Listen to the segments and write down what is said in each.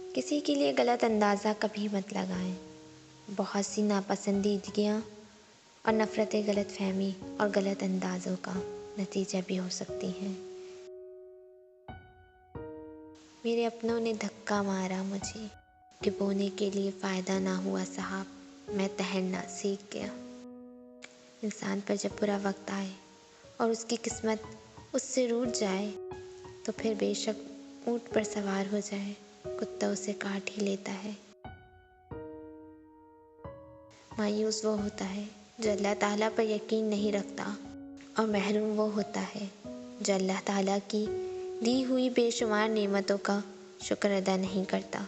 किसी के लिए गलत अंदाज़ा कभी मत लगाएं। बहुत सी नापसंदीदगियाँ और नफ़रतें गलतफ़हमी और गलत अंदाज़ों का नतीजा भी हो सकती हैं। मेरे अपनों ने धक्का मारा मुझे कि बोने के लिए फ़ायदा ना हुआ साहब, मैं तैरना सीख गया। इंसान पर जब बुरा वक्त आए और उसकी किस्मत उससे रूठ जाए तो फिर बेशक ऊँट पर सवार हो जाए, कुत्ता उसे काट ही लेता है। मायूस वो होता है जो अल्लाह ताला पर यकीन नहीं रखता, और महरूम वो होता है जो अल्लाह ताला की दी हुई बेशुमार नेमतों का शुक्र अदा नहीं करता।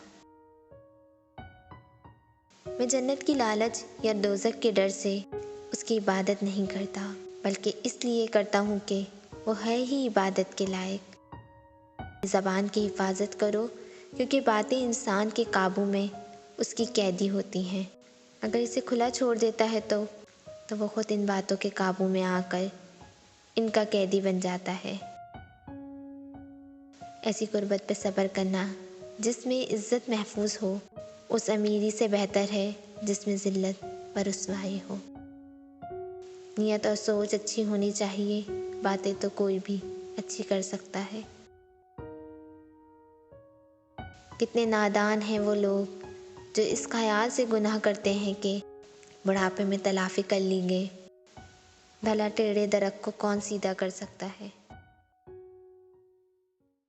मैं जन्नत की लालच या दोज़ख के डर से उसकी इबादत नहीं करता, बल्कि इसलिए करता हूँ कि वो है ही इबादत के लायक। ज़बान की हिफाजत करो, क्योंकि बातें इंसान के काबू में उसकी कैदी होती हैं। अगर इसे खुला छोड़ देता है तो वो खुद इन बातों के काबू में आकर इनका कैदी बन जाता है। ऐसी गुर्बत पे सब्र करना जिसमें इज़्ज़त महफूज हो, उस अमीरी से बेहतर है जिसमें ज़िल्लत व रुसवाई हो। नियत और सोच अच्छी होनी चाहिए, बातें तो कोई भी अच्छी कर सकता है। कितने नादान हैं वो लोग जो इस ख्याल से गुनाह करते हैं कि बुढ़ापे में तलाफ़ी कर लेंगे। भला टेढ़े दरख्त को कौन सीधा कर सकता है।